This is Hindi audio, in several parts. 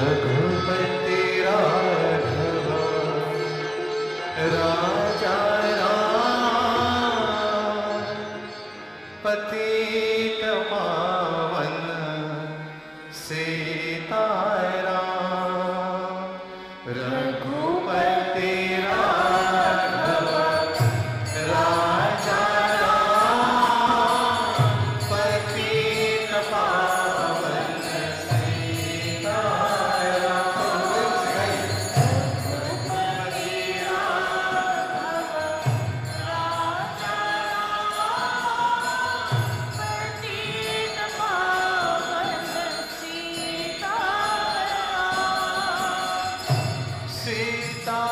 रघुपति राघव राजा राम पतित पावन सीताराम। रघुपति राघव राजा राम पतित पावन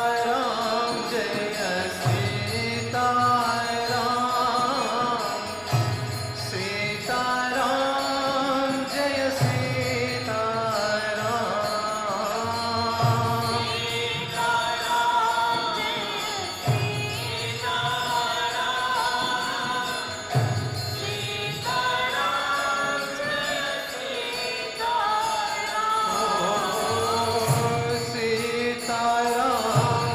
सीताराम जय सीताराम सीताराम जय सीताराम सीताराम जय सीताराम सीताराम जय सीताराम सीताराम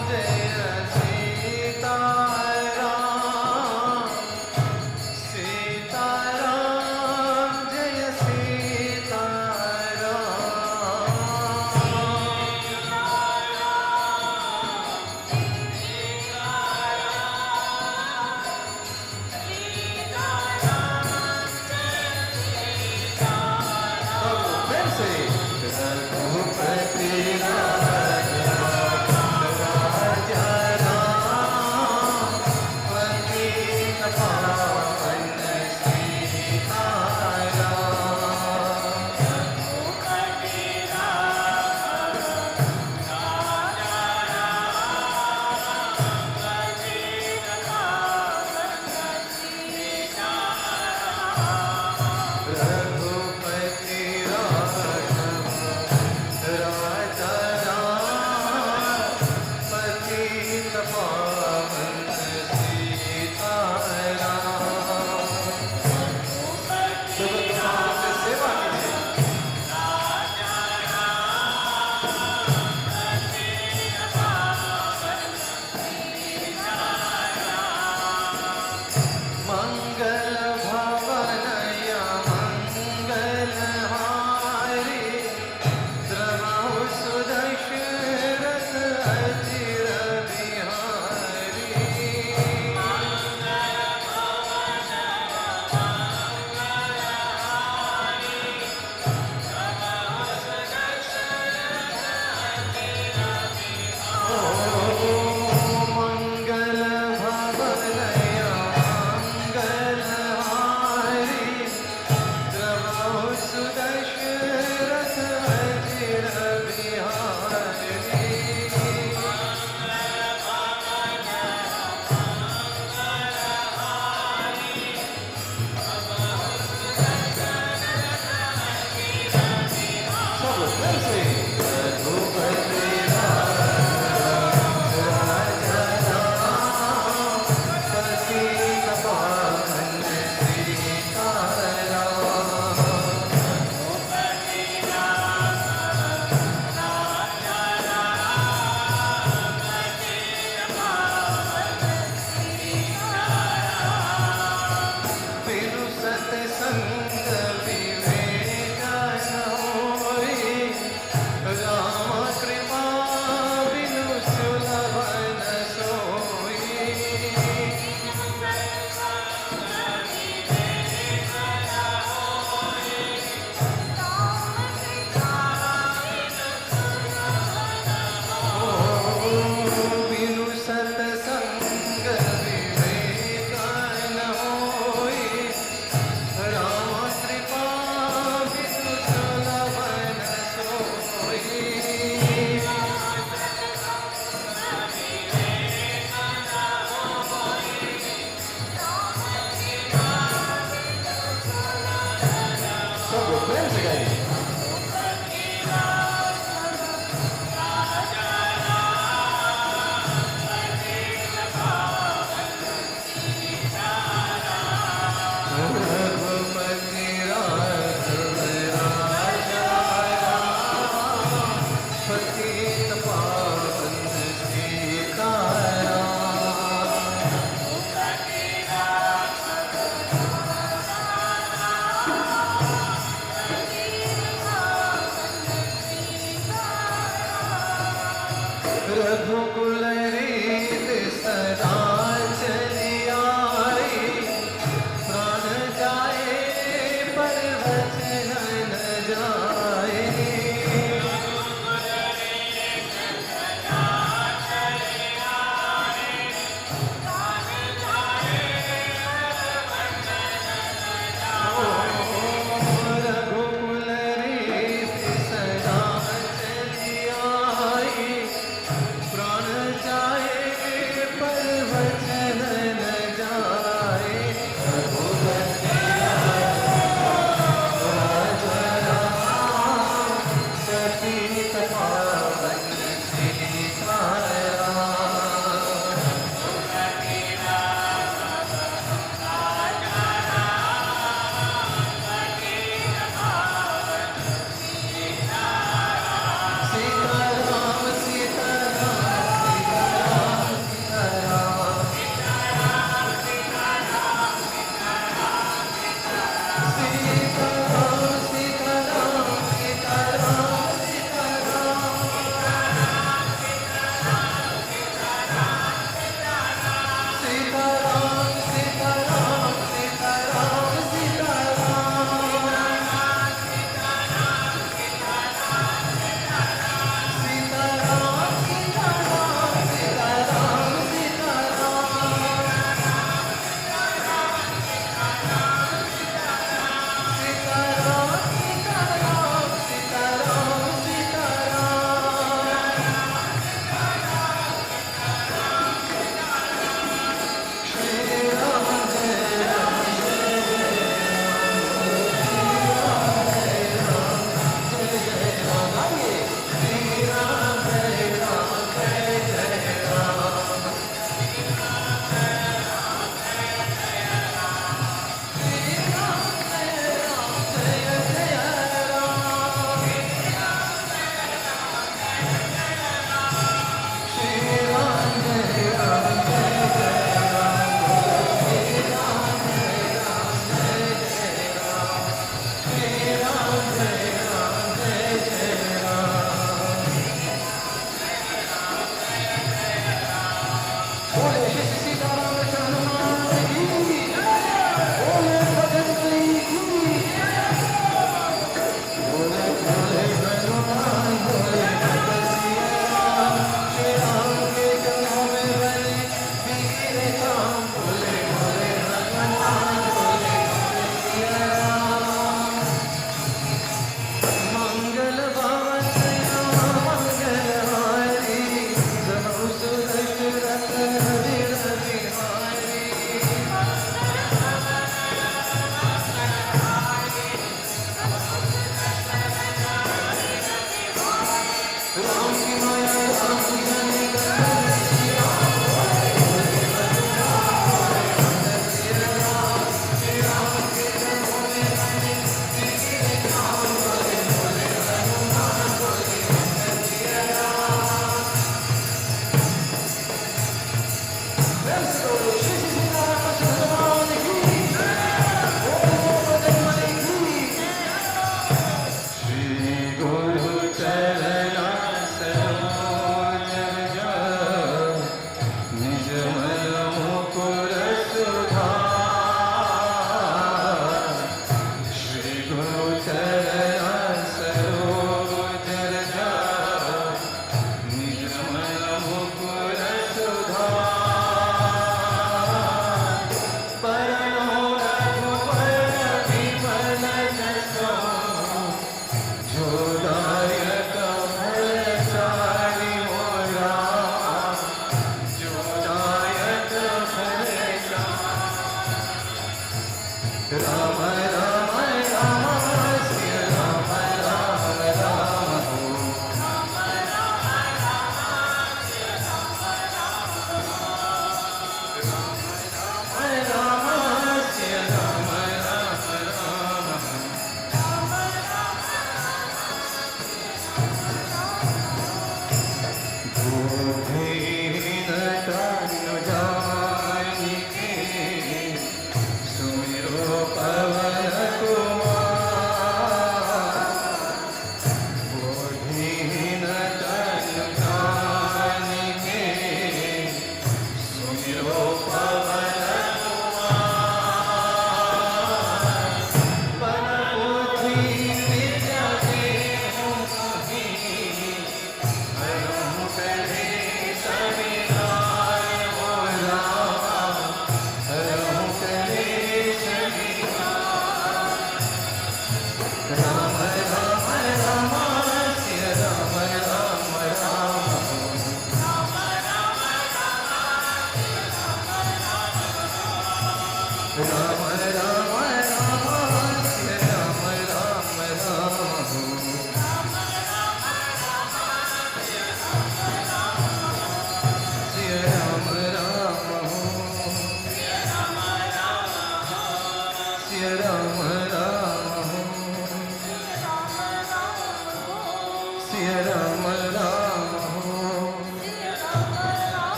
राम की माया राम की जाने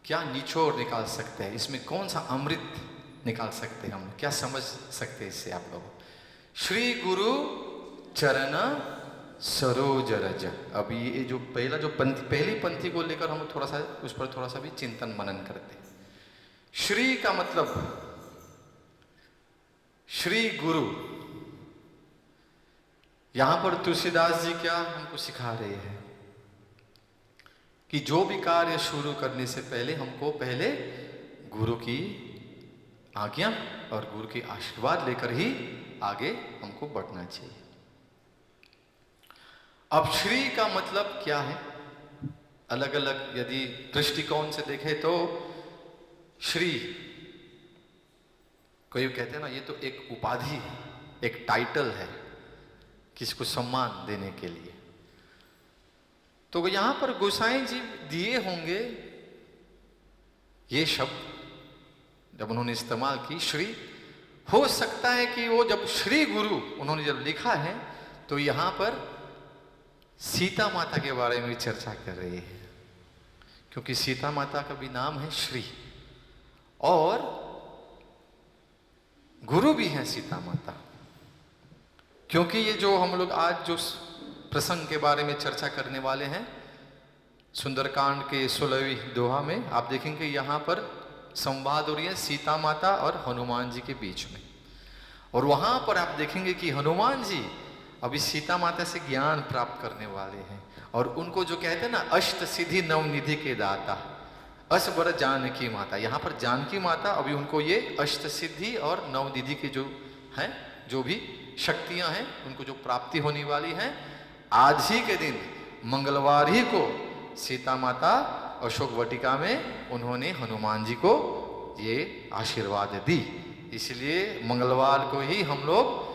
क्या निचोड़ निकाल सकते हैं, इसमें कौन सा अमृत निकाल सकते हैं, हम क्या समझ सकते हैं इससे आप लोग। श्री गुरु चरण सरोज रज। अभी ये जो पहला जो पंक्ति, पहली पंक्ति को लेकर हम थोड़ा सा उस पर थोड़ा सा भी चिंतन मनन करते हैं। श्री का मतलब श्री गुरु, यहां पर तुलसीदास जी क्या हमको सिखा रहे हैं कि जो भी कार्य शुरू करने से पहले हमको पहले गुरु की आज्ञा और गुरु की आशीर्वाद लेकर ही आगे हमको बढ़ना चाहिए। अब श्री का मतलब क्या है? अलग अलग यदि दृष्टिकोण से देखें तो श्री, कोई कहते हैं ना ये तो एक उपाधि है, एक टाइटल है किसी को सम्मान देने के लिए। तो यहां पर गोसाई जी दिए होंगे ये शब्द जब उन्होंने इस्तेमाल की श्री। हो सकता है कि वो जब श्री गुरु उन्होंने जब लिखा है तो यहां पर सीता माता के बारे में चर्चा कर रहे हैं, क्योंकि सीता माता का भी नाम है श्री और गुरु भी है सीता माता। क्योंकि ये जो हम लोग आज जो प्रसंग के बारे में चर्चा करने वाले हैं, सुंदरकांड के 16वीं दोहा में आप देखेंगे यहां पर संवाद हो रही है सीता माता और हनुमान जी के बीच में। और वहां पर आप देखेंगे कि हनुमान जी अभी सीता माता से ज्ञान प्राप्त करने वाले हैं और उनको जो कहते हैं ना अष्ट सिद्धि नवनिधि के दाता, अस बर जानकी माता, यहाँ पर जानकी माता अभी उनको ये अष्ट सिद्धि और नवनिधि के जो हैं जो भी शक्तियां हैं उनको जो प्राप्ति होने वाली है, आज ही के दिन मंगलवार ही को सीता माता अशोक वाटिका में उन्होंने हनुमान जी को ये आशीर्वाद दी। इसलिए मंगलवार को ही हम लोग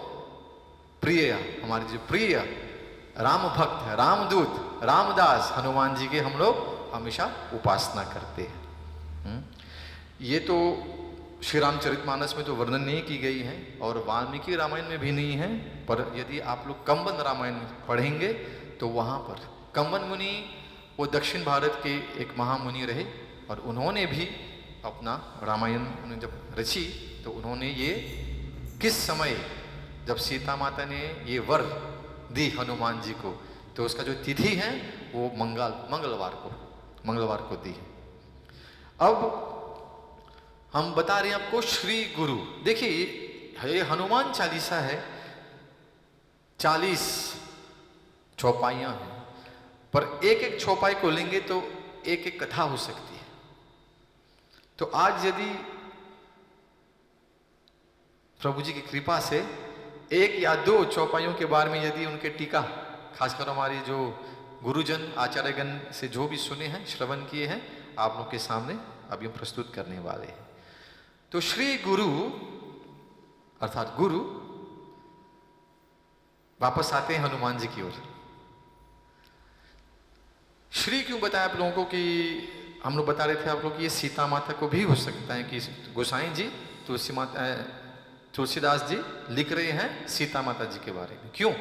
प्रिय, हमारे जो प्रिय राम भक्त है, रामदूत रामदास हनुमान जी के हम लोग हमेशा उपासना करते हैं। ये तो श्री रामचरितमानस में तो वर्णन नहीं की गई है और वाल्मीकि रामायण में भी नहीं है, पर यदि आप लोग कंबन रामायण पढ़ेंगे तो वहाँ पर कंबन मुनि वो दक्षिण भारत के एक महामुनि रहे और उन्होंने भी अपना रामायण उन्होंने जब रची तो उन्होंने ये किस समय जब सीता माता ने ये वर दी हनुमान जी को तो उसका जो तिथि है वो मंगलवार को दी है। अब हम बता रहे हैं आपको श्री गुरु। देखिए ये हनुमान चालीसा है, 40 चौपाइयां हैं, पर एक एक चौपाई को लेंगे तो एक एक कथा हो सकती है। तो आज यदि प्रभु जी की कृपा से एक या दो चौपाइयों के बारे में यदि उनके टीका, खासकर हमारी जो गुरुजन आचार्यगण से जो भी सुने हैं श्रवण किए हैं आप लोग के सामने अभी हम प्रस्तुत करने वाले हैं। तो श्री गुरु अर्थात गुरु, वापस आते हैं हनुमान जी की ओर। श्री क्यों बताया आप लोगों को कि हम लोग बता रहे थे आप लोग कि ये सीता माता को भी हो सकता है कि गोसाई जी तुलसीदास जी लिख रहे हैं सीता माता जी के बारे में। क्यों?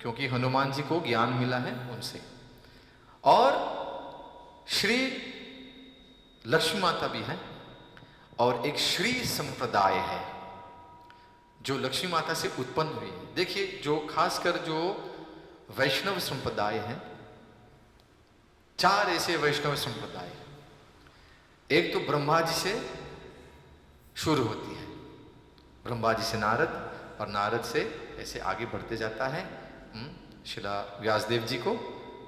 क्योंकि हनुमान जी को ज्ञान मिला है उनसे। और श्री लक्ष्मी माता भी है और एक श्री संप्रदाय है जो लक्ष्मी माता से उत्पन्न हुई है। देखिए जो खासकर जो वैष्णव संप्रदाय है, 4 ऐसे वैष्णव संप्रदाय, एक तो ब्रह्मा जी से शुरू होती है, ब्रह्मा जी से नारद और नारद से ऐसे आगे बढ़ते जाता है शिला व्यासदेव जी को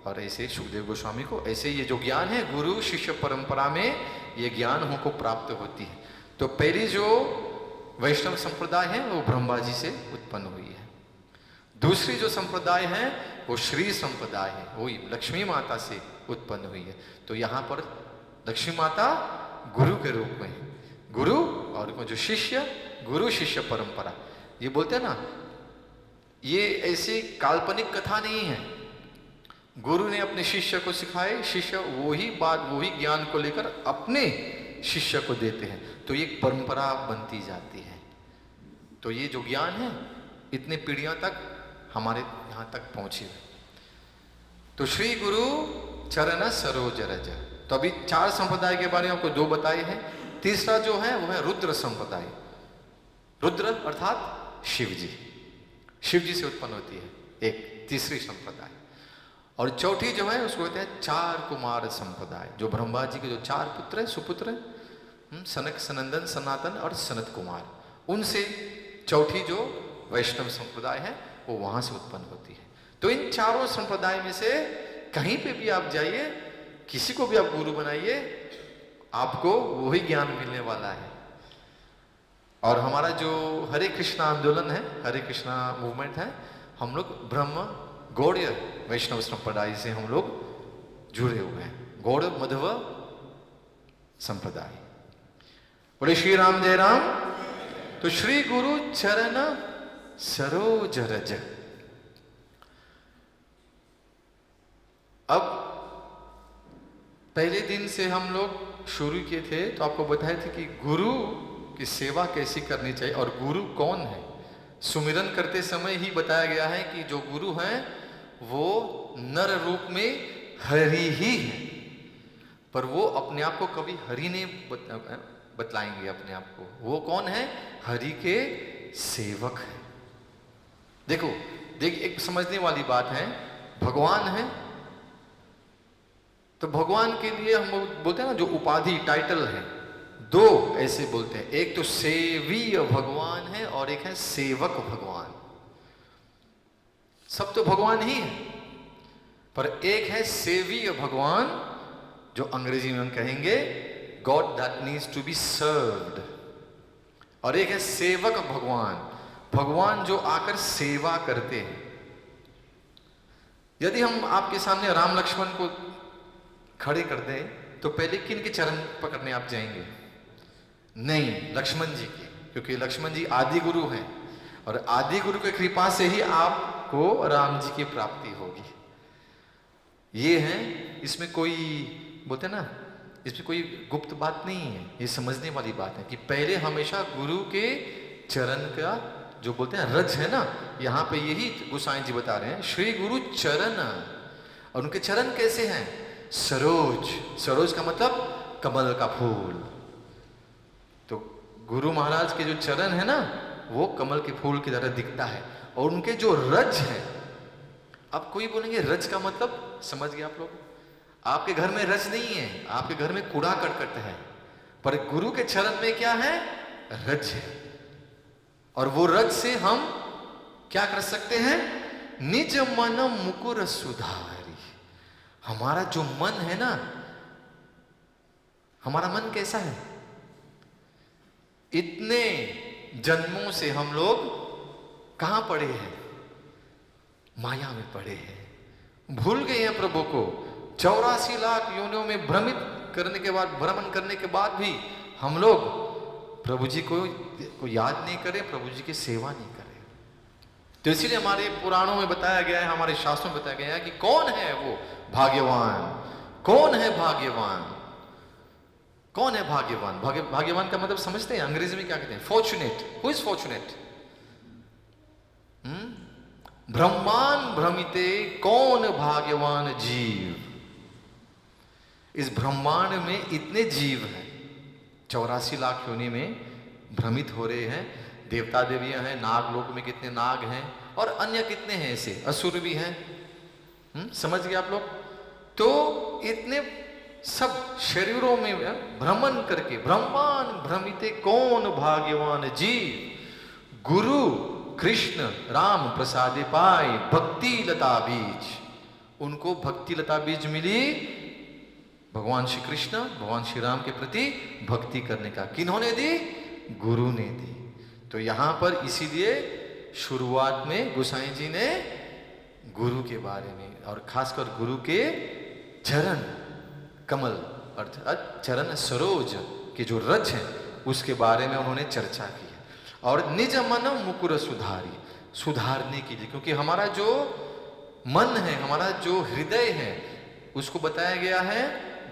और ऐसे सुखदेव गोस्वामी को। ऐसे ये जो ज्ञान है गुरु शिष्य परंपरा में ये ज्ञान हमको प्राप्त होती है। तो पहली जो वैष्णव संप्रदाय है वो ब्रह्मा जी से उत्पन्न हुई है। दूसरी जो संप्रदाय है वो श्री संप्रदाय है, वो लक्ष्मी माता से उत्पन्न हुई है। तो यहाँ पर लक्ष्मी माता गुरु के रूप में, गुरु और जो शिष्य, गुरु शिष्य परंपरा, ये बोलते हैं ना, ये ऐसी काल्पनिक कथा नहीं है। गुरु ने अपने शिष्य को सिखाए, शिष्य वही बात वही ज्ञान को लेकर अपने शिष्य को देते हैं, तो ये परंपरा बनती जाती है। तो ये जो ज्ञान है इतने पीढ़ियों तक हमारे यहाँ तक पहुंची है। तो श्री गुरु चरण सरोज रज। तो अभी 4 संप्रदाय के बारे में आपको 2 बताए हैं। तीसरा जो है वो है रुद्र संप्रदाय। रुद्र अर्थात शिव जी, शिव जी से उत्पन्न होती है एक तीसरी संप्रदाय। और चौथी जो है उसको कहते हैं 4 कुमार संप्रदाय, जो ब्रह्मा जी के जो 4 पुत्र है, सुपुत्र है, सनक, सनंदन, सनातन और सनत कुमार, उनसे चौथी जो वैष्णव संप्रदाय है वो वहां से उत्पन्न होती है। तो इन चारों संप्रदाय में से कहीं पे भी आप जाइए, किसी को भी आप गुरु बनाइए, आपको वही ज्ञान मिलने वाला है। और हमारा जो हरे कृष्णा आंदोलन है, हरे कृष्णा मूवमेंट है, हम लोग ब्रह्म गौड़ीय वैष्णव संप्रदाय से हम लोग जुड़े हुए हैं, गौड़ मध्व संप्रदाय। बोले श्री राम जय राम। तो श्री गुरु चरण सरोज रज। अब पहले दिन से हम लोग शुरू किए थे तो आपको बताए थे कि गुरु की सेवा कैसी करनी चाहिए और गुरु कौन है। सुमिरन करते समय ही बताया गया है कि जो गुरु हैं वो नर रूप में हरि ही है, पर वो अपने आप को कभी हरि नहीं बतलाएंगे अपने आप को। वो कौन है? हरि के सेवक है। देखो एक समझने वाली बात है, भगवान है तो भगवान के लिए हम बोलते हैं ना, जो उपाधि टाइटल है, दो ऐसे बोलते हैं, एक तो सेवीय भगवान है और एक है सेवक भगवान। सब तो भगवान ही है, पर एक है सेवीय भगवान जो अंग्रेजी में हम कहेंगे God that needs to be served, और एक है सेवक भगवान, भगवान जो आकर सेवा करते हैं। यदि हम आपके सामने राम लक्ष्मण को खड़े कर दें तो पहले किन के चरण पकड़ने आप जाएंगे? नहीं, लक्ष्मण जी के, क्योंकि लक्ष्मण जी आदि गुरु हैं और आदि गुरु की कृपा से ही आपको राम जी की प्राप्ति होगी। ये है, इसमें कोई बोलते ना, इसमें कोई गुप्त बात नहीं है, ये समझने वाली बात है कि पहले हमेशा गुरु के चरण का जो बोलते हैं रज है ना, यहाँ पे यही गोसाई जी बता रहे हैं, श्री गुरु चरण। और उनके चरण कैसे हैं? सरोज। सरोज का मतलब कमल का फूल। तो गुरु महाराज के जो चरण है ना वो कमल के फूल की तरह दिखता है। और उनके जो रज है, अब कोई बोलेंगे रज का मतलब समझ गए आप लोग? आपके घर में रज नहीं है, आपके घर में कूड़ा करकट है, पर गुरु के चरण में क्या है? रज है। और वो रज से हम क्या कर सकते हैं? निज मन मुकुर सुधारी। हमारा जो मन है ना, हमारा मन कैसा है? इतने जन्मों से हम लोग कहां पड़े हैं? माया में पड़े हैं, भूल गए हैं प्रभु को। 84 लाख योनियों में भ्रमित करने के बाद, भ्रमण करने के बाद भी हम लोग प्रभु जी को याद नहीं करें, प्रभु जी की सेवा नहीं करें। तो इसीलिए हमारे पुराणों में बताया गया है, हमारे शास्त्रों में बताया गया है कि कौन है वो भाग्यवान, कौन है भाग्यवान, कौन है भाग्यवान। भाग्यवान का मतलब समझते हैं? अंग्रेजी में क्या कहते हैं? फॉर्चुनेट। Who is fortunate? ब्रह्मांड भ्रमिते कौन भाग्यवान जीव। इस ब्रह्मांड में इतने जीव हैं, 84 लाख योनि में भ्रमित हो रहे हैं। देवता देवियां हैं, नाग लोक में कितने नाग हैं और अन्य कितने हैं, ऐसे असुर भी हैं। समझ गए आप लोग? तो इतने सब शरीरों में भ्रमण करके ब्रह्मांड भ्रमिते कौन भाग्यवान जीव, गुरु कृष्ण राम प्रसादे पाए भक्ति लता बीज। उनको भक्ति लता बीज मिली भगवान श्री कृष्ण, भगवान श्री राम के प्रति भक्ति करने का। किन्होंने दी? गुरु ने दी। तो यहां पर इसीलिए शुरुआत में गोसाई जी ने गुरु के बारे में और खासकर गुरु के चरण कमल अर्थात चरण सरोज के जो रज है उसके बारे में उन्होंने चर्चा की है। और निज मन मुकुर सुधारी, सुधारने के लिए, क्योंकि हमारा जो मन है, हमारा जो हृदय है, उसको बताया गया है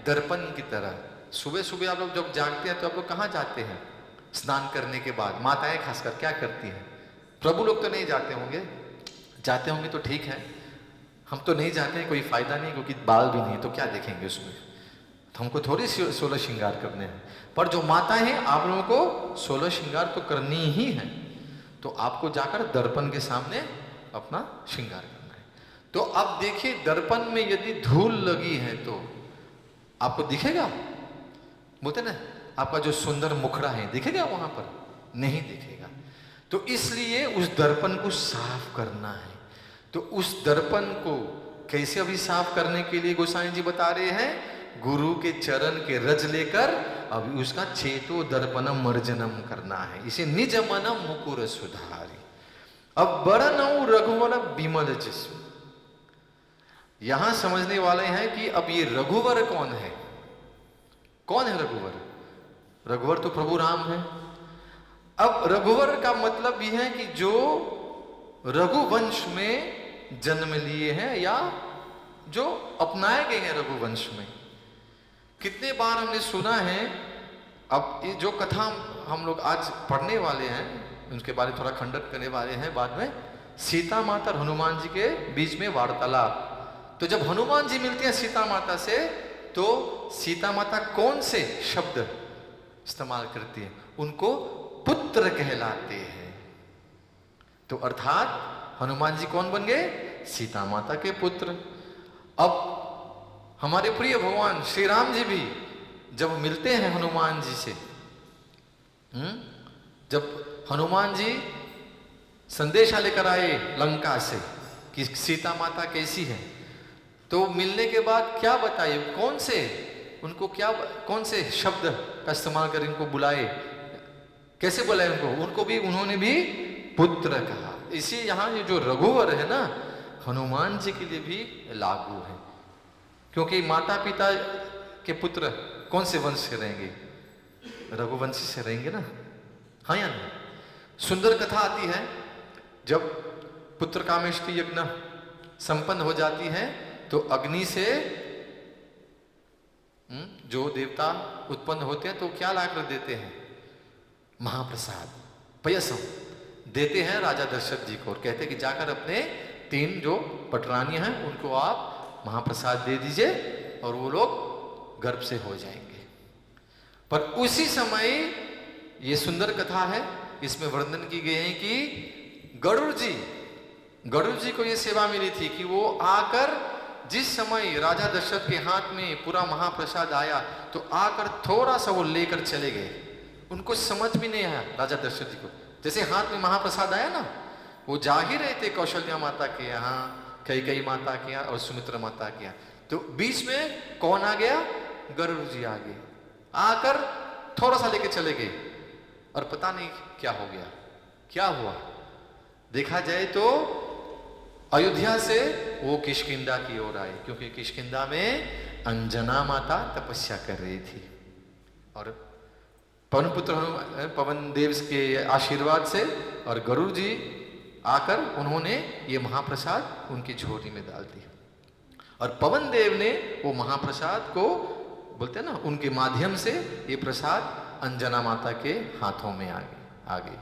दर्पण की तरह। सुबह सुबह आप लोग जब जागते हैं तो आप लोग कहाँ जाते हैं? स्नान करने के बाद माताएं खासकर क्या करती हैं? प्रभु लोग तो नहीं जाते होंगे, जाते होंगे तो ठीक है, हम तो नहीं जाते हैं, कोई फायदा नहीं, क्योंकि बाल भी नहीं तो क्या देखेंगे उसमें, तो हमको थोड़ी 16 श्रृंगार करने हैं। पर जो माताएं हैं आप लोगों को 16 श्रृंगार तो करनी ही है, तो आपको जाकर दर्पण के सामने अपना श्रृंगार करना है। तो अब देखिए दर्पण में यदि धूल लगी है तो आपको दिखेगा? बोलते ना आपका जो सुंदर मुखड़ा है दिखेगा वहां पर? नहीं दिखेगा। तो इसलिए उस दर्पण को साफ करना है। तो उस दर्पण को कैसे अभी साफ करने के लिए गोसाई जी बता रहे हैं, गुरु के चरण के रज लेकर अभी उसका चेतो दर्पणम मर्जनम करना है, इसे निज मनम मुकुर सुधारी। अब बड़नऊ रघुवर बिमल जिसु, यहां समझने वाले हैं कि अब ये रघुवर कौन है। कौन है रघुवर? रघुवर तो प्रभु राम है। अब रघुवर का मतलब यह है कि जो रघुवंश में जन्म लिए हैं या जो अपनाए गए हैं रघुवंश में। कितने बार हमने सुना है, अब ये जो कथा हम लोग आज पढ़ने वाले हैं उनके बारे में थोड़ा खंडन करने वाले हैं बाद में। सीता माता और हनुमान जी के बीच में वार्तालाप। तो जब हनुमान जी मिलते हैं सीता माता से, तो सीता माता कौन से शब्द इस्तेमाल करती है? उनको पुत्र कहलाते हैं। तो अर्थात हनुमान जी कौन बन गए? सीता माता के पुत्र। अब हमारे प्रिय भगवान श्री राम जी भी जब मिलते हैं हनुमान जी से, जब हनुमान जी संदेशा लेकर आए लंका से कि सीता माता कैसी है, तो मिलने के बाद क्या बताए, कौन से उनको क्या कौन से शब्द का इस्तेमाल कर इनको बुलाए, कैसे बुलाए उनको? उनको भी उन्होंने भी पुत्र कहा। इसी यहां ये जो रघुवर है ना, हनुमान जी के लिए भी लागू है, क्योंकि माता पिता के पुत्र कौन से वंश से रहेंगे? रघुवंशी से रहेंगे ना, हाँ या नहीं? सुंदर कथा आती है, जब पुत्र कामेष्टि यज्ञ संपन्न हो जाती है तो अग्नि से जो देवता उत्पन्न होते हैं तो क्या लाकर देते हैं? महाप्रसाद, पयसम देते हैं राजा दशरथ जी को और कहते हैं कि जाकर अपने 3 जो पटरानियां हैं उनको आप महाप्रसाद दे दीजिए और वो लोग गर्भ से हो जाएंगे। पर उसी समय ये सुंदर कथा है, इसमें वर्णन की गई है कि गरुड़ जी को ये सेवा मिली थी कि वो आकर जिस समय राजा दशरथ के हाथ में पूरा महाप्रसाद आया तो आकर थोड़ा सा वो लेकर चले गए। उनको समझ भी नहीं आया राजा दशरथ जी को, जैसे हाथ में महाप्रसाद आया ना, वो जा ही रहे थे कौशल्या माता के यहाँ, कैकेयी माता के यहाँ और सुमित्रा माता के यहाँ, तो बीच में कौन आ गया? गरुड़ जी आ गए, आकर थोड़ा सा लेके चले गए और पता नहीं क्या हो गया। क्या हुआ? देखा जाए तो अयोध्या से वो किष्किंधा की ओर आए, क्योंकि किष्किंधा में अंजना माता तपस्या कर रही थी और पवन पुत्र पवन देव के आशीर्वाद से और गरुड़ जी आकर उन्होंने ये महाप्रसाद उनकी झोली में डाल दिया और पवन देव ने वो महाप्रसाद को बोलते हैं ना, उनके माध्यम से ये प्रसाद अंजना माता के हाथों में आ गई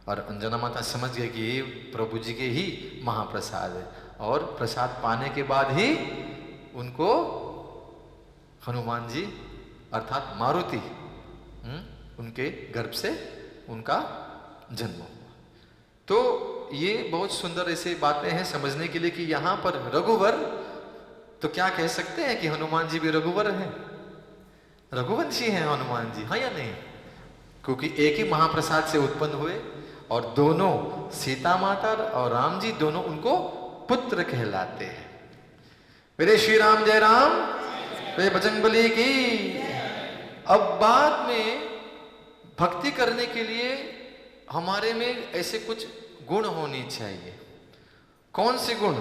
और अंजना माता समझ गए कि ये प्रभु जी के ही महाप्रसाद है और प्रसाद पाने के बाद ही उनको हनुमान जी अर्थात मारुति उनके गर्भ से उनका जन्म हुआ। तो ये बहुत सुंदर ऐसे बातें हैं समझने के लिए कि यहां पर रघुवर, तो क्या कह सकते हैं कि हनुमान जी भी रघुवर हैं, रघुवंशी हैं हनुमान जी, हाँ या नहीं? क्योंकि एक ही महाप्रसाद से उत्पन्न हुए और दोनों सीता माता और राम जी दोनों उनको पुत्र कहलाते हैं। मेरे श्री राम जय राम, मेरे बजरंगबली की। अब बाद में भक्ति करने के लिए हमारे में ऐसे कुछ गुण होनी चाहिए। कौन से गुण?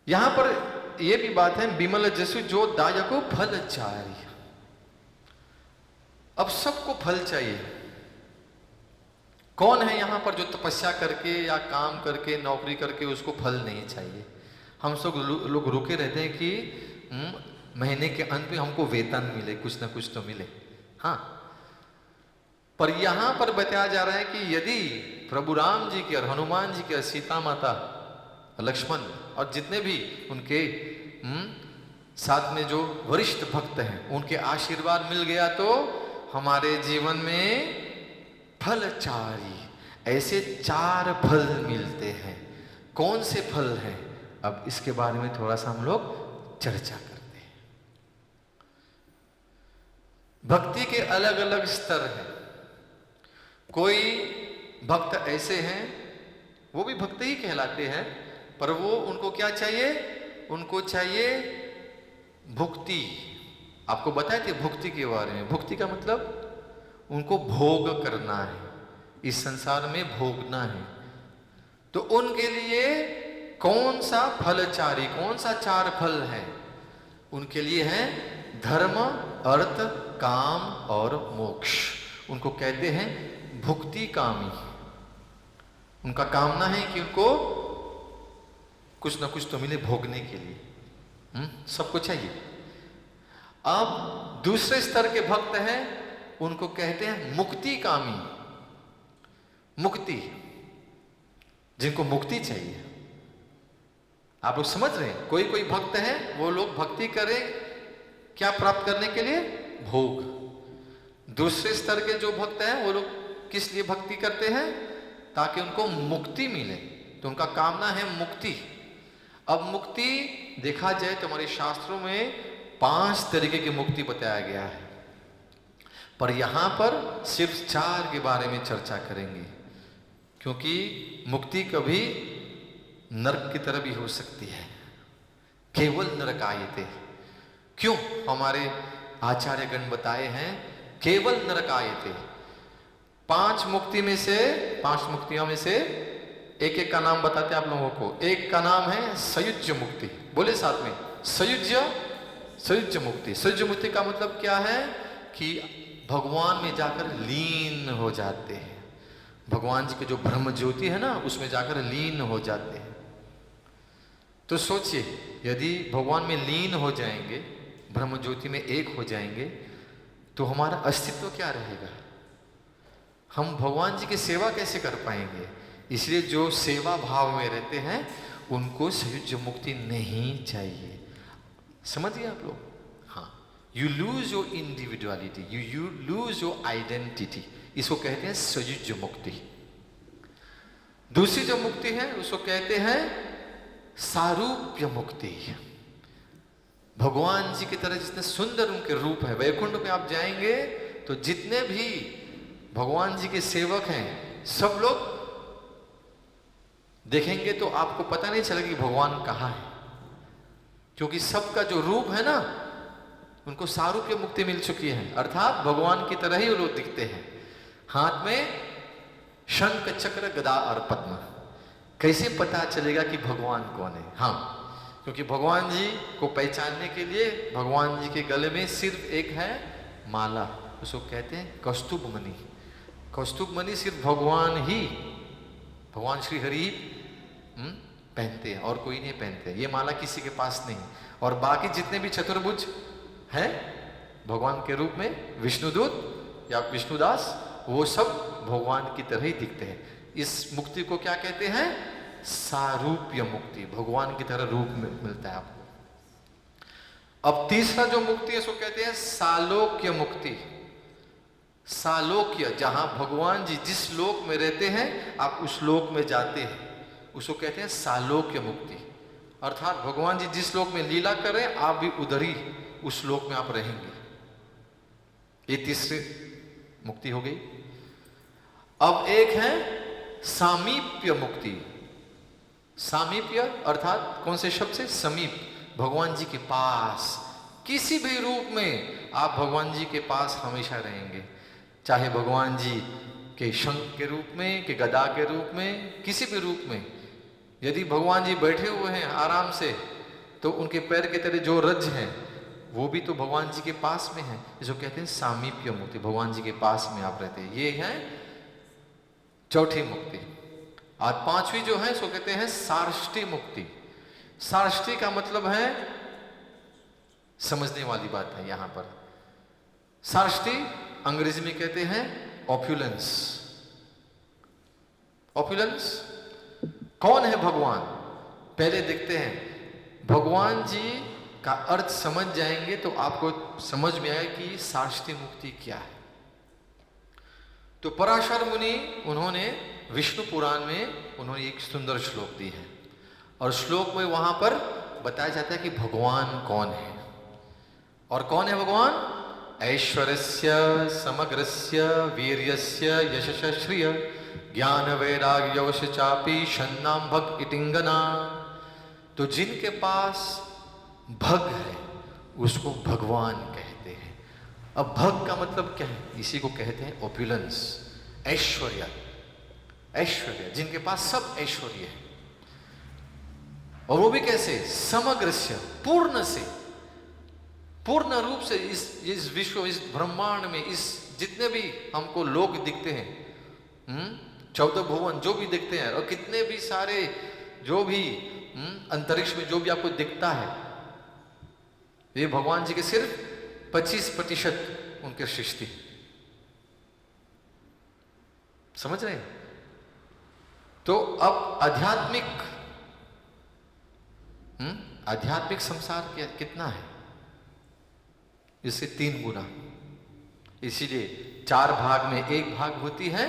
यहां पर यह भी बात है, बिमल जसु जो दायको फल चारि। अब सबको फल चाहिए। कौन है यहां पर जो तपस्या करके या काम करके नौकरी करके उसको फल नहीं चाहिए? हम सब लोग रुके रहते हैं कि महीने के अंत में हमको वेतन मिले, कुछ ना कुछ तो मिले, हाँ। पर यहां पर बताया जा रहा है कि यदि प्रभु राम जी के और हनुमान जी के और सीता माता लक्ष्मण और जितने भी उनके साथ में जो वरिष्ठ भक्त हैं उनके आशीर्वाद मिल गया तो हमारे जीवन में फलचारी, ऐसे 4 फल मिलते हैं। कौन से फल हैं? अब इसके बारे में थोड़ा सा हम लोग चर्चा करते हैं। भक्ति के अलग अलग स्तर हैं। कोई भक्त ऐसे हैं, वो भी भक्त ही कहलाते हैं, पर वो उनको क्या चाहिए? उनको चाहिए भुक्ति। आपको बताए थे भुक्ति के बारे में। भुक्ति का मतलब उनको भोग करना है, इस संसार में भोगना है। तो उनके लिए कौन सा फलचारी, कौन सा चार फल है? उनके लिए है धर्म, अर्थ, काम और मोक्ष। उनको कहते हैं भुक्ति कामी। उनका कामना है कि उनको कुछ ना कुछ तो मिले भोगने के लिए। सबको चाहिए। अब दूसरे स्तर के भक्त हैं, उनको कहते हैं मुक्ति कामी। मुक्ति, जिनको मुक्ति चाहिए। आप लोग समझ रहे हैं? कोई कोई भक्त हैं, वो लोग भक्ति करें क्या प्राप्त करने के लिए? भोग। दूसरे स्तर के जो भक्त हैं, वो लोग किस लिए भक्ति करते हैं? ताकि उनको मुक्ति मिले। तो उनका कामना है मुक्ति। अब मुक्ति देखा जाए तो हमारे शास्त्रों में 5 तरीके की मुक्ति बताया गया है, पर यहां पर सिर्फ 4 के बारे में चर्चा करेंगे, क्योंकि मुक्ति कभी नरक की तरह भी हो सकती है। केवल नरकायते। क्यों? हमारे आचार्यगण बताए हैं केवल नरकायते। 5 मुक्ति में से, 5 मुक्तियों में से एक एक का नाम बताते हैं आप लोगों को। एक का नाम है सयुज्य मुक्ति। बोले साथ में, सयुज्य मुक्ति। सयुज्य मुक्ति का मतलब क्या है? कि भगवान में जाकर लीन हो जाते हैं। भगवान जी के जो ब्रह्म ज्योति है ना, उसमें जाकर लीन हो जाते हैं। तो सोचिए, यदि भगवान में लीन हो जाएंगे, ब्रह्म ज्योति में एक हो जाएंगे, तो हमारा अस्तित्व क्या रहेगा? हम भगवान जी की सेवा कैसे कर पाएंगे? इसलिए जो सेवा भाव में रहते हैं उनको सयुज्य मुक्ति नहीं चाहिए। समझिए आप लोग? हाँ, you lose your individuality, you lose your identity. इसको कहते हैं सयुज्य मुक्ति। दूसरी जो मुक्ति है उसको कहते हैं सारूप्य मुक्ति। भगवान जी की तरह जितने सुंदर उनके रूप है, वैकुंठ में आप जाएंगे तो जितने भी भगवान जी के सेवक हैं, सब लोग देखेंगे तो आपको पता नहीं चलेगा कि भगवान कहाँ है, क्योंकि सबका जो रूप है ना, उनको सारूप्य मुक्ति मिल चुकी है। अर्थात भगवान की तरह ही वो लोग दिखते हैं। हाथ में शंख, चक्र, गदा और पद्म। कैसे पता चलेगा कि भगवान कौन है? हाँ, क्योंकि भगवान जी को पहचानने के लिए भगवान जी के गले में सिर्फ एक है माला, उसको कहते हैं कौस्तुभ मणि। कौस्तुभ मणि सिर्फ भगवान ही, भगवान श्री हरि पहनते हैं और कोई नहीं पहनते। ये माला किसी के पास नहीं। और बाकी जितने भी चतुर्भुज हैं भगवान के रूप में, विष्णुदूत या विष्णुदास, वो सब भगवान की तरह ही दिखते हैं। इस मुक्ति को क्या कहते हैं? सारूप्य मुक्ति। भगवान की तरह रूप मिलता है आपको। अब तीसरा जो मुक्ति है उसको कहते हैं सालोक्य मुक्ति। सालोक्य, जहां भगवान जी जिस लोक में रहते हैं आप उस लोक में जाते हैं, उसको कहते हैं सालोक्य मुक्ति। अर्थात भगवान जी जिस लोक में लीला करें आप भी उधर ही उस लोक में आप रहेंगे। ये तीसरी मुक्ति हो गई। अब एक है सामीप्य मुक्ति। सामीप्य अर्थात कौन से शब्द से? समीप, भगवान जी के पास। किसी भी रूप में आप भगवान जी के पास हमेशा रहेंगे, चाहे भगवान जी के शंख के रूप में, के गदा के रूप में, किसी भी रूप में। यदि भगवान जी बैठे हुए हैं आराम से, तो उनके पैर के तले जो रज है वो भी तो भगवान जी के पास में है। इसको कहते हैं सामीप्य मुक्ति। भगवान जी के पास में आप रहते हैं। ये है चौथी मुक्ति। आज पांचवी जो है इसको कहते हैं सार्ष्टी मुक्ति। सार्ष्टी का मतलब है, समझने वाली बात है यहां पर। सार्ष्टी अंग्रेजी में कहते हैं ऑप्युलेंस। ऑप्युलेंस कौन है? भगवान। पहले देखते हैं, भगवान जी का अर्थ समझ जाएंगे तो आपको समझ में आएगा कि सार्ष्टी मुक्ति क्या है। तो पराशर मुनि उन्होंने विष्णु पुराण में उन्होंने एक सुंदर श्लोक दी है, और श्लोक में वहां पर बताया जाता है कि भगवान कौन है। और कौन है भगवान? ऐश्वर्यस्य समग्रस्य वीर्यस्य यशस्य श्रिय ज्ञान वैराग्यवश चापी शन्नाम भग इटिंगना। तो जिनके पास भग है उसको भगवान कहते हैं। अब भग का मतलब क्या है? इसी को कहते हैं ओपुलेंस, ऐश्वर्य। ऐश्वर्य, जिनके पास सब ऐश्वर्य है, और वो भी कैसे? समग्र से, पूर्ण से, पूर्ण रूप से। इस विश्व, इस ब्रह्मांड में, इस जितने भी हमको लोक दिखते हैं, 14 भुवन जो भी दिखते हैं, और कितने भी सारे जो भी अंतरिक्ष में जो भी आपको दिखता है, ये भगवान जी के सिर्फ 25% उनके सृष्टि। समझ रहे हैं? तो अब आध्यात्मिक संसार कितना है? इससे 3 गुना। इसीलिए 4 भाग में 1 भाग होती है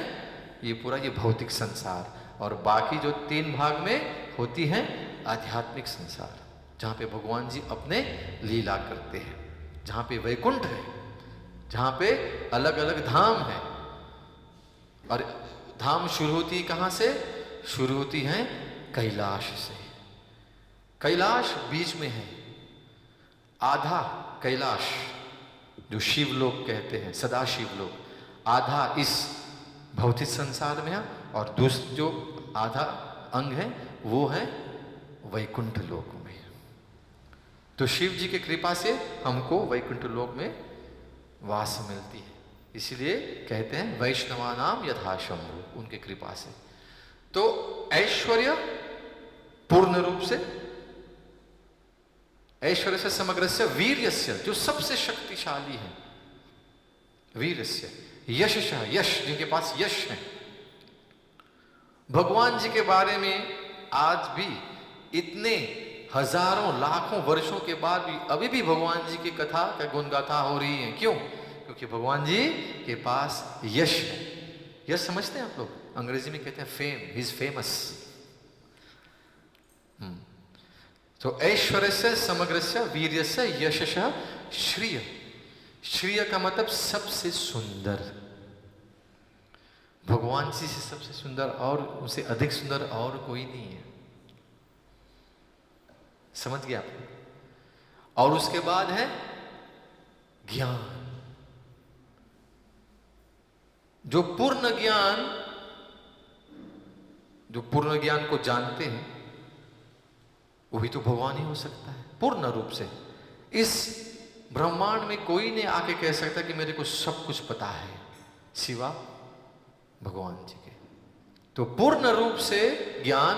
ये पूरा ये भौतिक संसार, और बाकी जो 3 भाग में होती है आध्यात्मिक संसार, जहां पे भगवान जी अपने लीला करते हैं, जहां पे वैकुंठ है, जहां पे अलग अलग धाम है। और धाम शुरू होती है कहां से? शुरू होती है कैलाश से। कैलाश बीच में है, आधा कैलाश जो शिव लोग कहते हैं, सदा शिव लोग, आधा इस भौतिक संसार में है, और दूसरा जो आधा अंग है वो है वैकुंठ लोक में। तो शिव जी की कृपा से हमको वैकुंठ लोक में वास मिलती है, इसीलिए कहते हैं वैष्णवानाम यथा शंभु, उनके कृपा से। तो ऐश्वर्य पूर्ण रूप से, ऐश्वर्य से समग्रस्य, वीर्यस्य जो सबसे शक्तिशाली है, वीर्यस्य, यशः यश, जिनके पास यश है। भगवान जी के बारे में आज भी इतने हजारों लाखों वर्षों के बाद भी अभी भी भगवान जी की कथा का गुणगाथा हो रही है। क्यों? क्योंकि भगवान जी के पास यश है। यश समझते हैं आप लोग? अंग्रेजी में कहते हैं फेम, ही इज फेमस। तो ऐश्वर्य से समग्र से वीर्य से यशः श्रिय। श्रिय का मतलब सबसे सुंदर। भगवान जी से सबसे सुंदर और उसे अधिक सुंदर और कोई नहीं है। समझ गया आप? और उसके बाद है ज्ञान। जो पूर्ण ज्ञान को जानते हैं वही तो भगवान ही हो सकता है पूर्ण रूप से। इस ब्रह्मांड में कोई नहीं आके कह सकता कि मेरे को सब कुछ पता है सिवा भगवान जी के। तो पूर्ण रूप से ज्ञान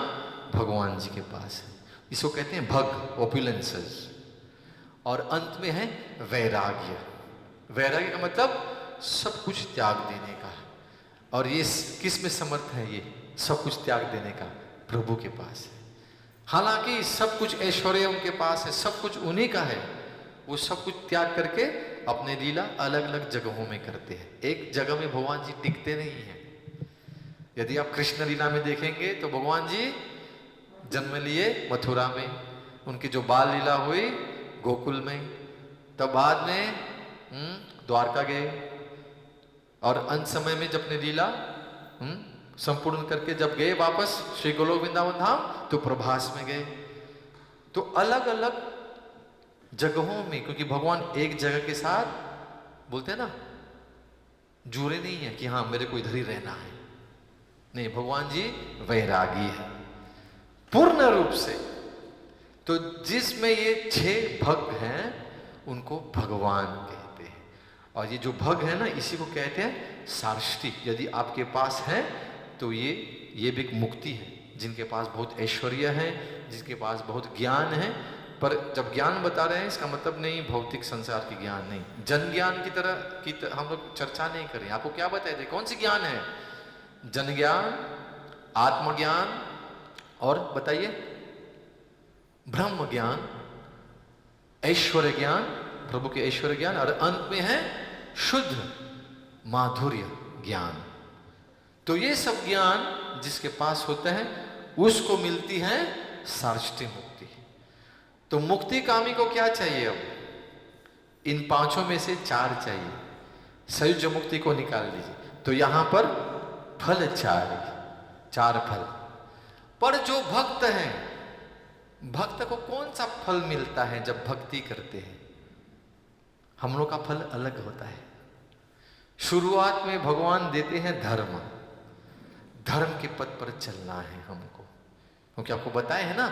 भगवान जी के पास है, इसको कहते हैं भग, ओपुलेंसेस। और अंत में है वैराग्य। वैराग्य का मतलब सब कुछ त्याग देने का। और ये किस में समर्थ है? ये सब कुछ त्याग देने का प्रभु के पास है। हालांकि सब कुछ ऐश्वर्य उनके पास है, सब कुछ उन्हीं का है, वो सब कुछ त्याग करके अपने लीला अलग अलग जगहों में करते हैं। एक जगह में भगवान जी टिकते नहीं हैं। यदि आप कृष्ण लीला में देखेंगे तो भगवान जी जन्म लिए मथुरा में, उनकी जो बाल लीला हुई गोकुल में, तब बाद में द्वारका गए, और अंत समय में जब अपनी लीला संपूर्ण करके जब गए वापस श्री गोलोक वृंदावन धाम, तो प्रभास में गए। तो अलग अलग जगहों में, क्योंकि भगवान एक जगह के साथ बोलते हैं ना, जुड़े नहीं है कि हाँ मेरे को इधर ही रहना है। नहीं, भगवान जी वैरागी है पूर्ण रूप से। तो जिसमें ये 6 भग हैं उनको भगवान कहते हैं। और ये जो भग है ना, इसी को कहते हैं सार्ष्टी। यदि आपके पास है तो ये भी एक मुक्ति है। जिनके पास बहुत ऐश्वर्य है, जिनके पास बहुत ज्ञान है, पर जब ज्ञान बता रहे हैं इसका मतलब नहीं भौतिक संसार की ज्ञान नहीं, जन ज्ञान की तरह हम लोग चर्चा नहीं करें। आपको क्या बताए थे कौन सी ज्ञान है? जन ज्ञान, आत्मज्ञान, और बताइए ब्रह्म ज्ञान, ऐश्वर्य ज्ञान, प्रभु के ऐश्वर्य ज्ञान, और अंत में है शुद्ध माधुर्य ज्ञान। तो ये सब ज्ञान जिसके पास होता है उसको मिलती है सार्ष्टी मुक्ति। तो मुक्ति कामी को क्या चाहिए? अब इन पांचों में से 4 चाहिए, संयुज मुक्ति को निकाल दीजिए, तो यहां पर फल 4 फल। पर जो भक्त हैं, भक्त को कौन सा फल मिलता है जब भक्ति करते हैं? हम लोग का फल अलग होता है। शुरुआत में भगवान देते हैं धर्म, धर्म के पथ पर चलना है हमको, क्योंकि आपको बताए है ना,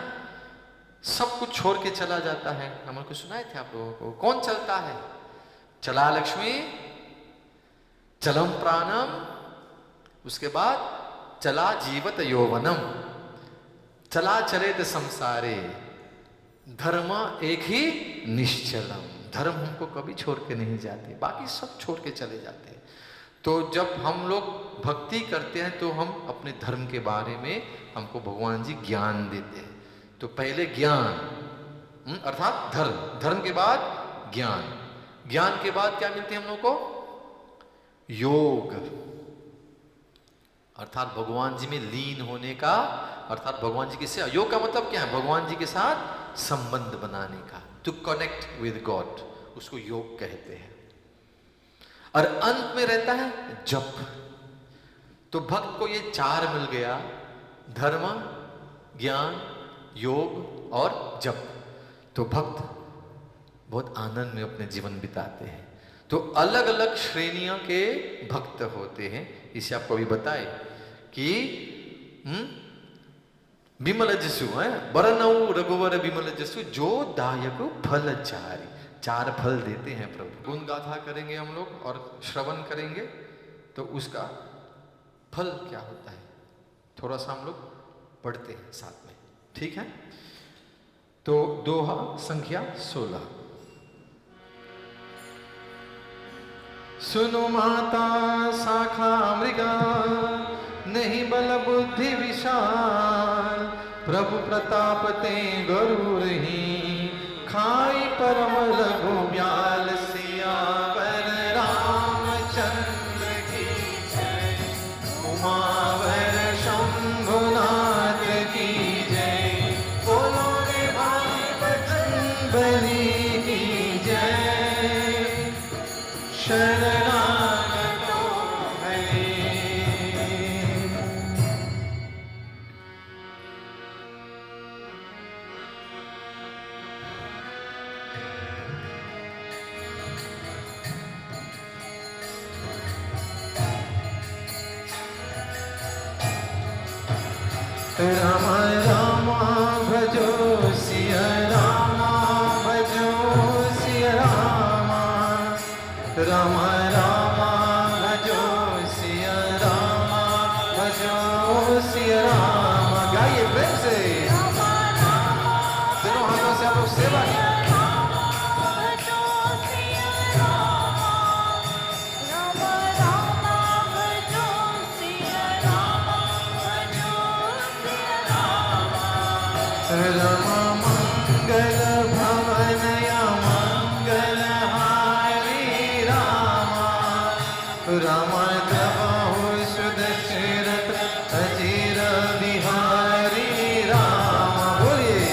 सब कुछ छोड़ के चला जाता है। हम लोग को सुनाए थे आप लोगों को, कौन चलता है? चला लक्ष्मी, चलम प्राणम, उसके बाद चला जीवत यौवनम, चला चलेत संसारे, धर्म एक ही निश्चलम। धर्म हमको कभी छोड़ के नहीं जाते, बाकी सब छोड़ के चले जाते हैं। तो जब हम लोग भक्ति करते हैं तो हम अपने धर्म के बारे में हमको भगवान जी ज्ञान देते हैं। तो पहले ज्ञान अर्थात धर्म, धर्म के बाद ज्ञान, ज्ञान के बाद क्या मिलते हैं हम लोग को? योग, अर्थात भगवान जी में लीन होने का, अर्थात भगवान जी के साथ, योग का मतलब क्या है? भगवान जी के साथ संबंध बनाने का, टू कनेक्ट विद गॉड, उसको योग कहते हैं। और अंत में रहता है जप। तो भक्त को ये 4 मिल गया, धर्म, ज्ञान, योग और जप। तो भक्त बहुत आनंद में अपने जीवन बिताते हैं। तो अलग अलग श्रेणियों के भक्त होते हैं। इसे आपको अभी बताए कि विमल जसु है, बरनऊ रघुवर विमल जसु, जो दायक फल 4 फल देते हैं प्रभु। गुण गाथा करेंगे हम लोग और श्रवण करेंगे, तो उसका फल क्या होता है थोड़ा सा हम लोग पढ़ते हैं साथ में, ठीक है? तो दोहा संख्या 16। सुनो माता शाखा मृगा, नहीं बल बुद्धि विशाल, प्रभु प्रताप ते गरुड़ ही, खाई परम रघुब्याल, सियावर रामचंद्र की जय, उमावर शंभुनाथ की जय, बोलो रे भाई बजरंग बली की जय, शरणागतो हरे। राम राम भजो सिया राम, भजो सिया राम, राम राम भजो सिया राम, भजो सिया राम। गाइए प्रेम से, दोनों हाथों से आप लोग सेवा की। राम मंगल भवनया मंगल हारी राम, राम द्रवहु सुदशरथ अजीर बिहारी राम। बोलिए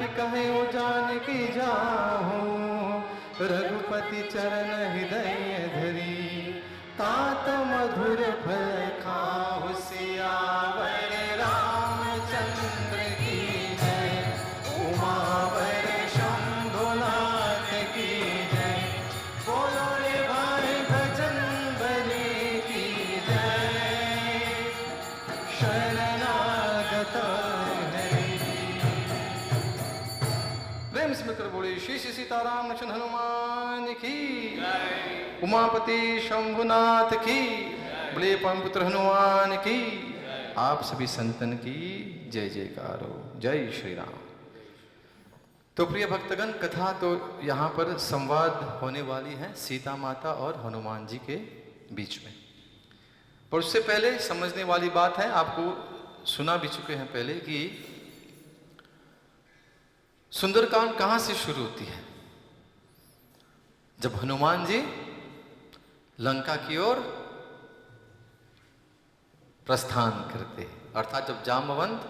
कहे जानकी जाहो, रघुपति चरण हृदय धरी, तात मधुर फल खाहु सियावर रामचंद्र की जय। उमावर शंभुनाथ की जय। बोलो रे भाई भजन बली की जय। शरणागत मित्र बोले श्री श्री सीताराम लक्ष्मण हनुमान की, उमापति शंभुनाथ की, बोले पवन पुत्र हनुमान की, आप सभी संतन की जय जयकार हो। जय श्री राम। तो प्रिय भक्तगण, कथा तो यहाँ पर संवाद होने वाली है सीता माता और हनुमान जी के बीच में। पर उससे पहले समझने वाली बात है, आपको सुना भी चुके हैं पहले कि सुंदरकांड कहां से शुरू होती है। जब हनुमान जी लंका की ओर प्रस्थान करते, अर्थात जब जामवंत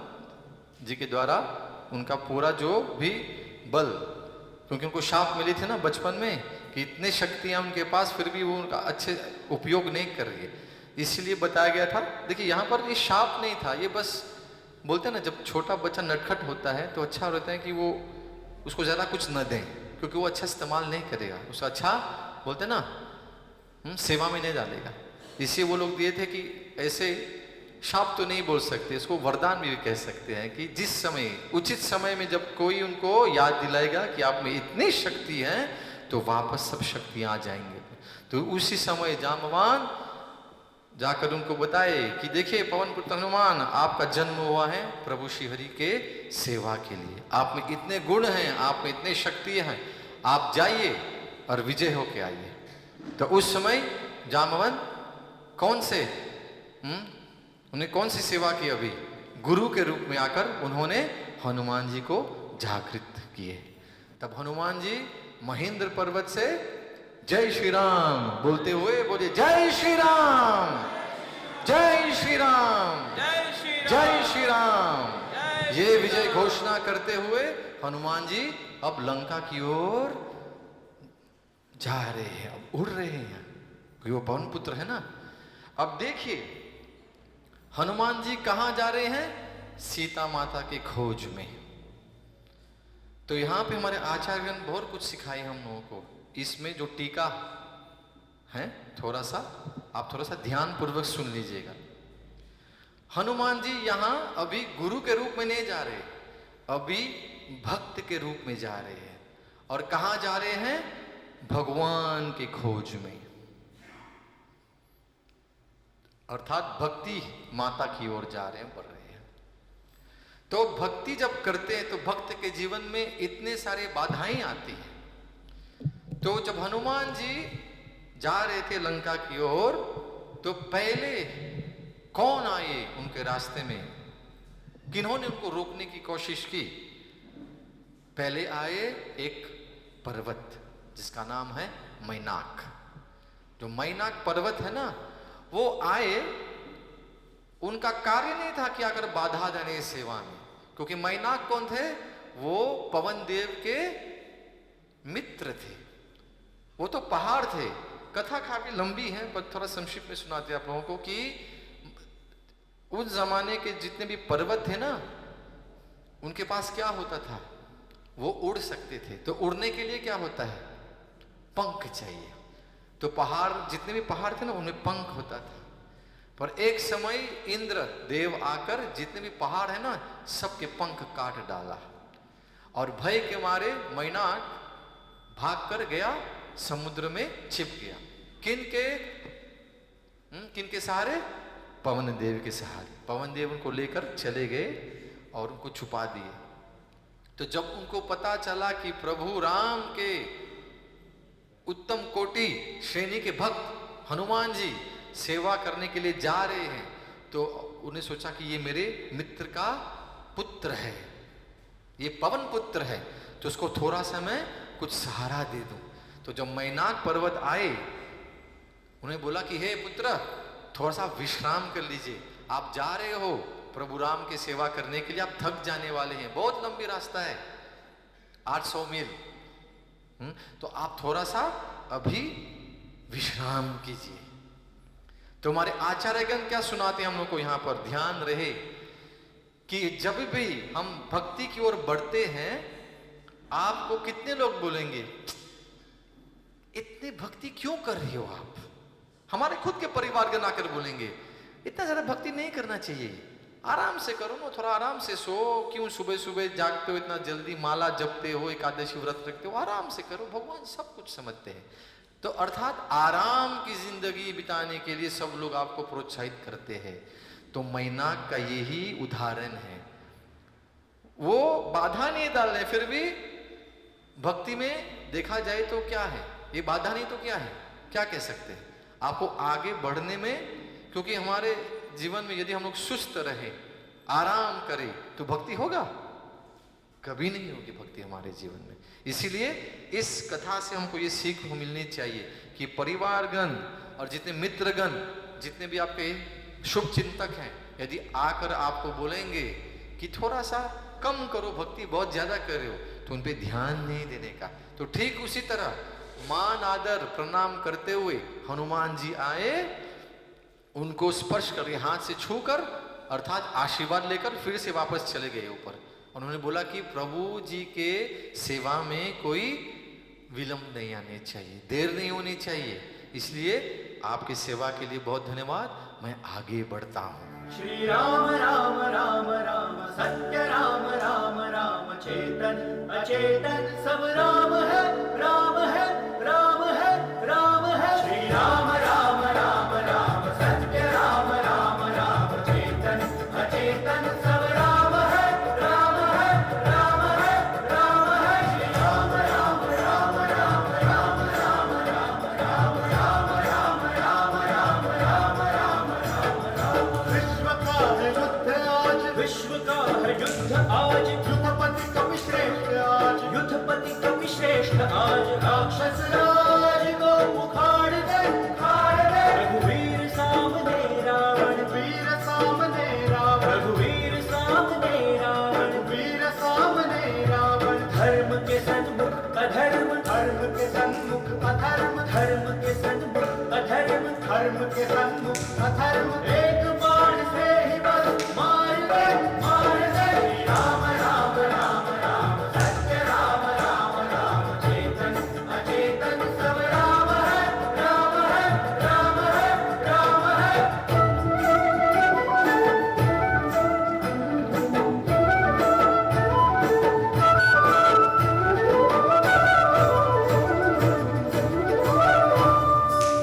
जी के द्वारा उनका पूरा जो भी बल, क्योंकि उनको शाप मिली थी ना बचपन में कि इतनी शक्तियां उनके पास, फिर भी वो उनका अच्छे उपयोग नहीं कर रही है, इसीलिए बताया गया था। देखिए यहाँ पर ये शाप नहीं था, ये बस बोलते हैं ना, जब छोटा बच्चा नटखट होता है तो अच्छा होता है कि वो उसको ज़्यादा कुछ न दें, क्योंकि वो अच्छा इस्तेमाल नहीं करेगा, उसका अच्छा बोलते हैं ना सेवा में नहीं डालेगा। इसलिए वो लोग दिए थे कि ऐसे शाप तो नहीं बोल सकते, इसको वरदान भी कह सकते हैं कि जिस समय उचित समय में जब कोई उनको याद दिलाएगा कि आप में इतनी शक्ति है तो वापस सब शक्तियाँ आ जाएंगे। तो उसी समय जामवान जाकर उनको बताए कि देखिए पवन पुत्र हनुमान, आपका जन्म हुआ है प्रभु श्री हरि के सेवा के लिए, आप में इतने गुण हैं, आप में इतने शक्ति हैं, आप जाइए और विजय होके आइए। तो उस समय जामवन कौन से उन्हें कौन सी सेवा की, अभी गुरु के रूप में आकर उन्होंने हनुमान जी को जागृत किए। तब हनुमान जी महेंद्र पर्वत से जय श्री राम बोलते हुए बोले जय श्री राम, जय श्री राम, जय श्री राम, जय श्री राम। ये विजय घोषणा करते हुए हनुमान जी अब लंका की ओर जा रहे हैं, अब उड़ रहे हैं, क्योंकि वो पवन पुत्र है ना। अब देखिए हनुमान जी कहां जा रहे हैं? सीता माता की खोज में। तो यहां पे हमारे आचार्यगण बहुत कुछ सिखाए हम लोगों को। इसमें जो टीका है थोड़ा सा आप थोड़ा सा ध्यान पूर्वक सुन लीजिएगा। हनुमान जी यहां अभी गुरु के रूप में नहीं जा रहे, अभी भक्त के रूप में जा रहे हैं। और कहां जा रहे हैं? भगवान की खोज में, अर्थात भक्ति माता की ओर जा रहे हैं, बढ़ रहे हैं। तो भक्ति जब करते हैं तो भक्त के जीवन में इतने सारे बाधाएं आती हैं। तो जब हनुमान जी जा रहे थे लंका की ओर, तो पहले कौन आए उनके रास्ते में? किन्होंने उनको रोकने की कोशिश की? पहले आए एक पर्वत जिसका नाम है मैनाक। जो मैनाक पर्वत है ना, वो आए, उनका कार्य नहीं था कि अगर बाधा देने सेवा में, क्योंकि मैनाक कौन थे? वो पवन देव के मित्र थे। वो तो पहाड़ थे। कथा काफी लंबी है पर थोड़ा संक्षिप्त में सुनाते हैं आप लोगों को कि उस जमाने के जितने भी पर्वत थे ना, उनके पास क्या होता था? वो उड़ सकते थे। तो उड़ने के लिए क्या होता है? पंख चाहिए। तो पहाड़, जितने भी पहाड़ थे ना, उनमें पंख होता था। पर एक समय इंद्र देव आकर जितने भी पहाड़ है ना, सबके पंख काट डाला। और भय के मारे मैनाक भाग कर गया, समुद्र में छिप गया। किनके सहारे? पवन देव के सहारे। पवन देव उनको लेकर चले गए और उनको छुपा दिए। तो जब उनको पता चला कि प्रभु राम के उत्तम कोटि श्रेणी के भक्त हनुमान जी सेवा करने के लिए जा रहे हैं, तो उन्हें सोचा कि ये मेरे मित्र का पुत्र है, ये पवन पुत्र है, तो उसको थोड़ा सा मैं कुछ सहारा दे दूं। तो जब मैनाक पर्वत आए, उन्हें बोला कि हे पुत्र, थोड़ा सा विश्राम कर लीजिए। आप जा रहे हो प्रभु राम की सेवा करने के लिए, आप थक जाने वाले हैं, बहुत लंबी रास्ता है, 800 मील। तो आप थोड़ा सा अभी विश्राम कीजिए। तो हमारे आचार्यगण क्या सुनाते हैं हम लोग को? यहां पर ध्यान रहे कि जब भी हम भक्ति की ओर बढ़ते हैं, आपको कितने लोग बोलेंगे इतनी भक्ति क्यों कर रही हो आप? हमारे खुद के परिवार के आकर बोलेंगे इतना ज्यादा भक्ति नहीं करना चाहिए, आराम से करो ना, थोड़ा आराम से सो, क्यों सुबह सुबह जागते हो इतना जल्दी, माला जपते हो, एकादशी व्रत रखते हो, आराम से करो, भगवान सब कुछ समझते हैं। तो अर्थात आराम की जिंदगी बिताने के लिए सब लोग आपको प्रोत्साहित करते हैं। तो मैनाक का यही उदाहरण है। वो बाधा नहीं डाल रहे, फिर भी भक्ति में देखा जाए तो क्या है, ये बाधा नहीं तो क्या है, क्या कह सकते हैं आपको आगे बढ़ने में? क्योंकि हमारे जीवन में यदि हम लोग सुस्त रहे, आराम करें, तो भक्ति होगा? कभी नहीं होगी भक्ति हमारे जीवन में। इसीलिए इस कथा से हमको ये सीख मिलनी चाहिए कि परिवारगण और जितने मित्रगण, जितने भी आपके शुभ चिंतक हैं, यदि आकर आपको बोलेंगे कि थोड़ा सा कम करो भक्ति, बहुत ज्यादा कर रहे हो, तो उन पे ध्यान नहीं देने का। तो ठीक उसी तरह मान आदर प्रणाम करते हुए हनुमान जी आए, उनको स्पर्श करके हाथ से छूकर अर्थात आशीर्वाद लेकर फिर से वापस चले गए ऊपर। उन्होंने बोला कि प्रभु जी के सेवा में कोई विलंब नहीं आने चाहिए, देर नहीं होनी चाहिए, इसलिए आपकी सेवा के लिए बहुत धन्यवाद, मैं आगे बढ़ता हूँ। श्री राम राम राम राम सत्य राम राम राम चेतन अचेतन सब राम है राम है राम है राम है। श्री राम राम राम राम सत्य राम राम राम चेतन अचेतन सब राम है राम है राम है राम है। श्री राम राम राम राम राम राम राम राम राम राम राम राम राम राम राम। विश्व का है युद्ध आज, विश्व का है युद्ध आज, युद्धपति कवि श्रेष्ठ आज, युद्धपति कवि श्रेष्ठ आज, राक्षस राज को उखाड़ दे उखाड़ दे। रघुवीर सामने रावण, वीर सामने रावण, रघुवीर सामने रावण, वीर सामने रावण। धर्म के सन्मुख अधर्म, धर्म के सन्मुख अधर्म, धर्म के सन्मुख अधर्म। धर्म के सन्मुख अधर्म, एक बाण से ही बस मार दे, मार दे। राम राम राम राम सत्य राम राम राम, चेतन अचेतन सब राम है, राम है, राम है, राम है।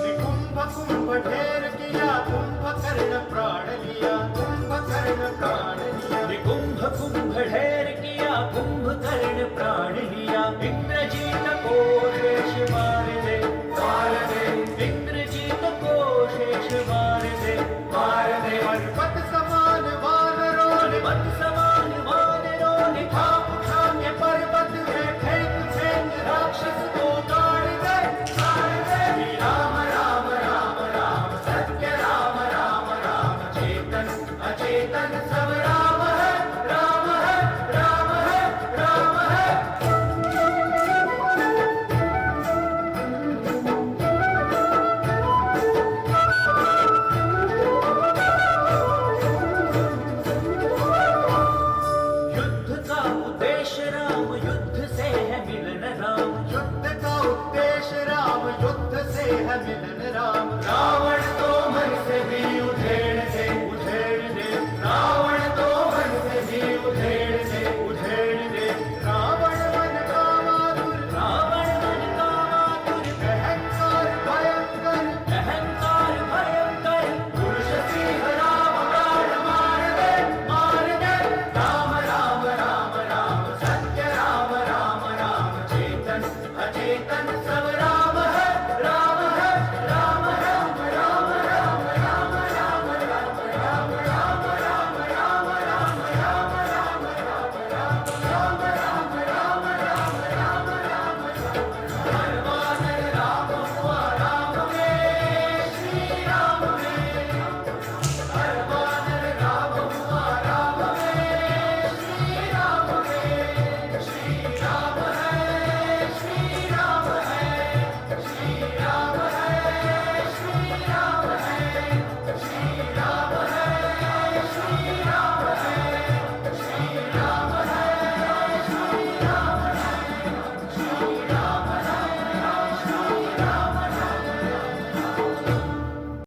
निकुंभ कुंभ ढेर किया, कुंभकर्ण प्राण लिया, कुंभकर्ण प्राण लिया। निकुंभ कुंभ ढेर किया, कुंभकर्ण प्राण लिया। इंद्रजीत को